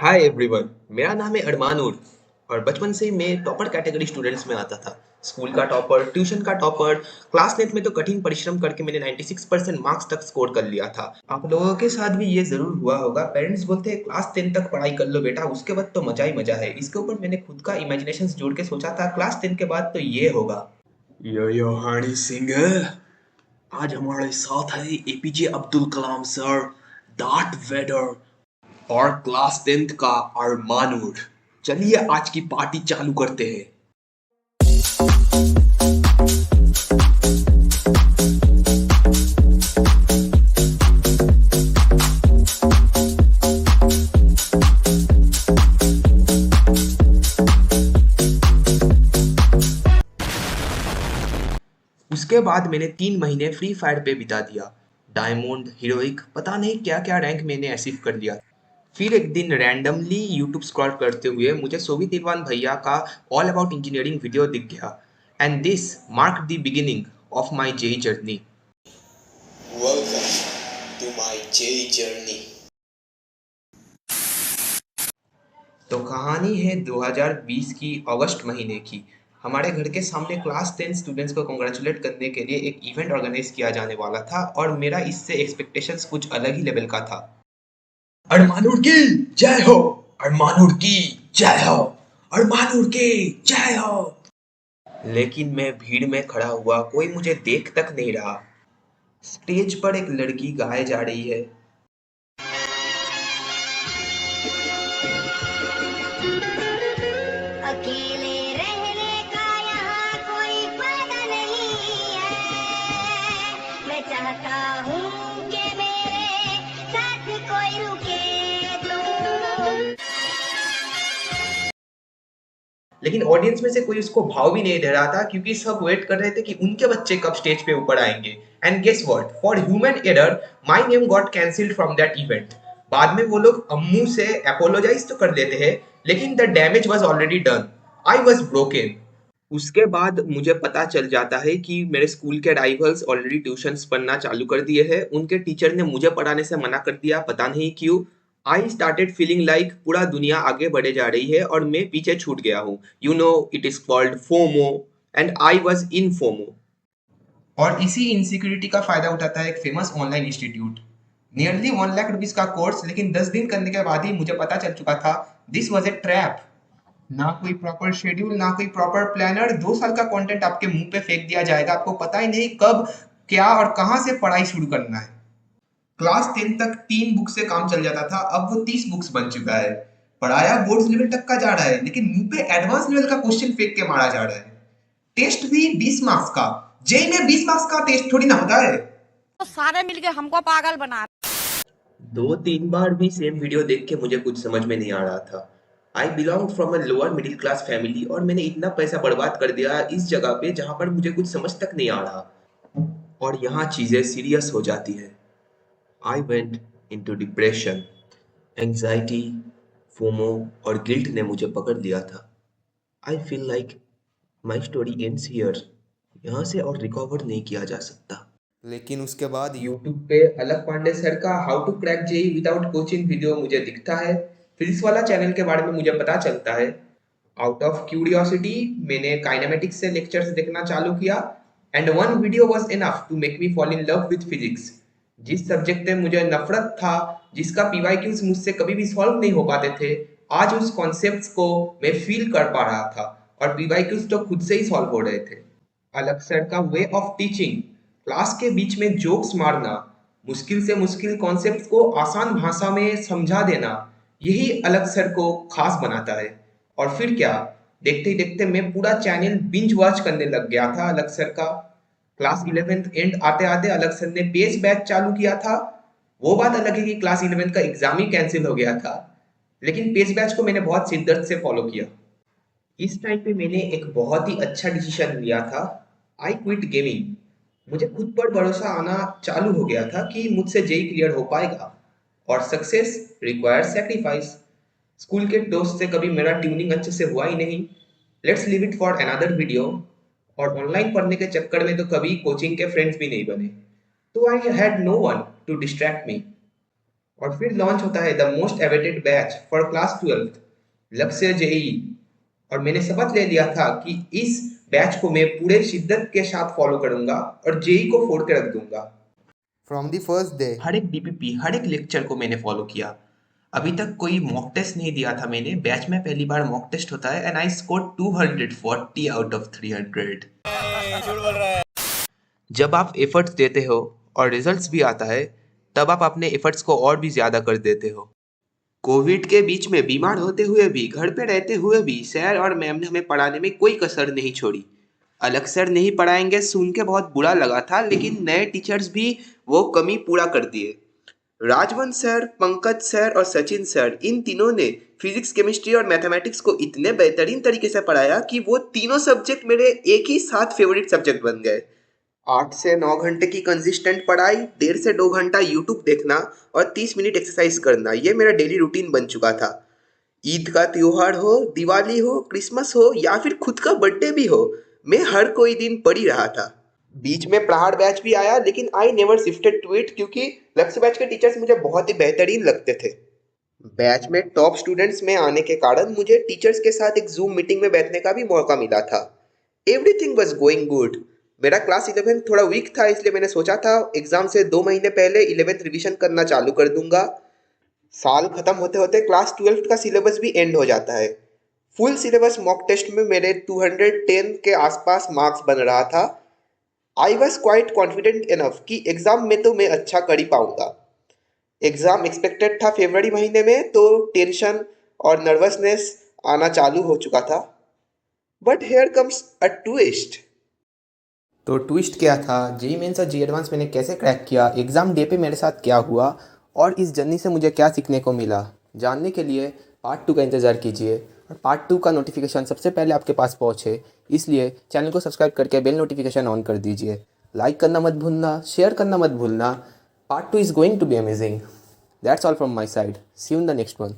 Hi everyone, मेरा नाम है अरमानुर और बचपन से ही मैं टॉपर कैटेगरी स्टूडेंट्स में आता था। स्कूल का टॉपर, ट्यूशन का टॉपर, क्लास 10th में तो कठिन परिश्रम करके मैंने 96% मार्क्स तक स्कोर कर लिया था। आप लोगों के साथ भी ये जरूर हुआ होगा। पेरेंट्स बोलते हैं क्लास 10 तक पढ़ाई कर लो बेटा, उसके बाद तो मजा ही मजा है। इसके ऊपर मैंने खुद का इमेजिनेशन जोड़ के सोचा था क्लास 10 के बाद तो ये होगा। यो हनी सिंह, आज हमारे साथ है APJ Abdul Kalam sir, Darth Vader और क्लास 10th का अरमानुर। चलिए आज की पार्टी चालू करते हैं। उसके बाद मैंने 3 महीने फ्री फायर पे बिता दिया। डायमंड, हीरोइक, पता नहीं क्या क्या रैंक मैंने अचीव कर लिया। फिर एक दिन रैंडमली यूट्यूब स्क्रॉल करते हुए मुझे सोवित इरफान भैया का ऑल अबाउट इंजीनियरिंग वीडियो दिख गया and this mark the beginning of my JEE journey. Welcome to my J journey. तो कहानी है 2020 की अगस्त महीने की। हमारे घर के सामने क्लास 10 स्टूडेंट्स को कॉन्ग्रेचुलेट करने के लिए एक इवेंट ऑर्गेनाइज किया जाने वाला था और मेरा इससे एक्सपेक्टेशंस कुछ अलग ही लेवल का था। अरमानुर की जय हो, अरमानुर की जय हो, अरमानुर की जय हो। लेकिन मैं भीड़ में खड़ा हुआ, कोई मुझे देख तक नहीं रहा। स्टेज पर एक लड़की गाए जा रही है। अकेले रहने का यहाँ कोई फायदा नहीं है। मैं चाहता हूँ कि मेरे साथ कोई रुके तो। लेकिन ऑडियंस में से कोई उसको भाव भी नहीं दे रहा था क्योंकि सब वेट कर रहे थे कि उनके बच्चे कब स्टेज पे ऊपर आएंगे। And guess what, for human error my name got cancelled from that event. बाद में वो लोग अम्मू से अपोलोजाइज तो कर लेते हैं, लेकिन the damage was already done. I was broken. उसके बाद मुझे पता चल जाता है कि मेरे स्कूल के राइवल्स ऑलरेडी ट्यूशंस पढ़ना चालू कर दिए हैं। उनके टीचर ने मुझे पढ़ाने से मना कर दिया, पता नहीं क्यों। आई स्टार्टेड फीलिंग लाइक पूरा दुनिया आगे बढ़े जा रही है और मैं पीछे छूट गया हूँ। You know it is called FOMO and I was in FOMO. और इसी इनसिक्योरिटी का फायदा उठाता है एक famous online institute. Nearly 1 lakh rupees का कोर्स, लेकिन 10 दिन करने के बाद ही मुझे पता चल चुका था दिस वॉज ए ट्रैप। ना कोई प्रॉपर शेड्यूल, ना कोई प्रॉपर प्लानर। 2 साल का कंटेंट आपके मुंह पे फेंक दिया जाएगा, आपको पता ही नहीं कब, क्या और कहां से पढ़ाई शुरू करना है। क्लास 10 तक 3 बुक से काम चल जाता था, अब वो 30 बुक्स बन चुका है। पढ़ाया बोर्ड लेवल तक का जा रहा है, लेकिन मुंह पे एडवांस लेवल का क्वेश्चन फेंक के मारा जा रहा है। टेस्ट भी 20 मार्क्स का। जेई में 20 मार्क्स का टेस्ट थोड़ी ना होता है। तो सारे मिलके हमको पागल बना 2-3 बार भी सेम वीडियो देख के मुझे कुछ समझ में नहीं आ रहा था। I belong from a lower middle class family और मैंने इतना पैसा बर्बाद कर दिया इस जगह पे जहां पर मुझे कुछ समझ तक नहीं आ रहा। और यहाँ चीजें सीरियस हो जाती है। I went into depression, anxiety, FOMO और गिल्ट ने मुझे पकड़ लिया था। I feel like my story ends here. यहाँ से और रिकवर नहीं किया जा सकता। लेकिन उसके बाद यूट्यूब पे अलग पांडे सर का how to crack JEE without coaching video मुझे दिखता है। फिजिक्स वाला चैनल के बारे में मुझे पता चलता है। आउट ऑफ क्यूरियोसिटी मैंने काइनेमेटिक्स से लेक्चर्स देखना चालू किया and one video was enough to make me fall in love with physics. जिस सब्जेक्ट में मुझे नफरत था, जिसका पीवाईक्यूज मुझसे कभी भी सॉल्व नहीं हो पाते थे, आज उस कॉन्सेप्ट्स को मैं फील कर पा रहा था और पीवाईक्यूज तो खुद से ही सॉल्व हो रहे थे। अलग सर का वे ऑफ टीचिंग, क्लास के बीच में जोक्स मारना, मुश्किल से मुश्किल कॉन्सेप्ट को आसान भाषा में समझा देना, यही अलग सर को खास बनाता है। और फिर क्या, देखते ही देखते मैं पूरा चैनल बिंज वॉच करने लग गया था अलग सर का। क्लास 11th एंड आते आते अलग सर ने पेस बैच चालू किया था। वो बात अलग है कि क्लास 11th का एग्जाम ही कैंसिल हो गया था, लेकिन पेस बैच को मैंने बहुत शिद्दत से फॉलो किया। इस टाइम पे मैंने एक बहुत ही अच्छा डिसीजन लिया था। I quit gaming. मुझे खुद पर भरोसा आना चालू हो गया था कि मुझसे जेई क्लियर हो पाएगा और सक्सेस रिक्वायर्स सैक्रिफाइस। स्कूल के दोस्त से कभी मेरा ट्यूनिंग अच्छे से हुआ ही नहीं। Let's leave it for another video. और ऑनलाइन पढ़ने के चक्कर में तो कभी कोचिंग के फ्रेंड्स भी नहीं बने, तो I had no one to distract me. और फिर लॉन्च होता है the most awaited batch for class 12th Lakshya JEE. और मैंने शपथ ले लिया था कि इस बैच को मैं पूरे शिद्दत के साथ फॉलो करूंगा और जेई को फोड़ के रख दूंगा। From the first day, हर एक डीपीपी, हर एक लेक्चर को मैंने फॉलो किया। अभी तक कोई मॉक टेस्ट नहीं दिया था मैंने, बैच में पहली बार मॉक टेस्ट होता है and I score 240 out of 300। जब आप एफर्ट्स देते हो और रिजल्ट्स भी आता है, तब आप अपने एफर्ट्स को और भी ज्यादा कर देते हो। कोविड के बीच में बीमार होते हुए भी, घर पे रहते हुए भी सर और मैम ने हमें पढ़ाने में कोई कसर नहीं छोड़ी। अलग सर नहीं पढ़ाएंगे सुन के बहुत बुरा लगा था, लेकिन नए टीचर्स भी वो कमी पूरा कर दिए। राजवंश सर, पंकज सर और सचिन सर, इन तीनों ने फिजिक्स, केमिस्ट्री और मैथमेटिक्स को इतने बेहतरीन तरीके से पढ़ाया कि वो तीनों सब्जेक्ट मेरे एक ही साथ फेवरेट सब्जेक्ट बन गए। 8 से 9 घंटे की कंसिस्टेंट पढ़ाई, 1.5 से 2 घंटा यूट्यूब देखना और 30 मिनट एक्सरसाइज करना, ये मेरा डेली रूटीन बन चुका था। ईद का त्योहार हो, दिवाली हो, क्रिसमस हो या फिर खुद का बर्थडे भी हो, मैं हर कोई दिन पढ़ ही रहा था। बीच में प्रहार बैच भी आया, लेकिन I never shifted to it क्योंकि लक्ष्य बैच के टीचर्स मुझे बहुत ही बेहतरीन लगते थे। बैच में टॉप स्टूडेंट्स में आने के कारण मुझे टीचर्स के साथ एक जूम मीटिंग में बैठने का भी मौका मिला था। Everything was going good. मेरा क्लास 11 थोड़ा वीक था, इसलिए मैंने सोचा था एग्जाम से 2 महीने पहले 11th रिवीजन करना चालू कर दूंगा। साल खत्म होते होते क्लास 12 का सिलेबस भी एंड हो जाता है। फुल सिलेबस मॉक टेस्ट में मेरे 210 के आसपास मार्क्स बन रहा था। I was quite confident enough कि एग्जाम में तो मैं अच्छा कर ही पाऊंगा। एग्जाम एक्सपेक्टेड था फरवरी महीने में, तो टेंशन और नर्वसनेस आना चालू हो चुका था। But here comes a twist. तो ट्विस्ट क्या था, जेई मेंस और जेई एडवांस मैंने कैसे क्रैक किया, एग्ज़ाम डे पे मेरे साथ क्या हुआ और इस जर्नी से मुझे क्या सीखने को मिला, जानने के लिए पार्ट 2 का इंतज़ार कीजिए। और पार्ट 2 का नोटिफिकेशन सबसे पहले आपके पास पहुँचे, इसलिए चैनल को सब्सक्राइब करके बेल नोटिफिकेशन ऑन कर दीजिए। लाइक करना मत भूलना, शेयर करना मत भूलना। Part 2 is going to be amazing. That's all from my side. See you in the next one.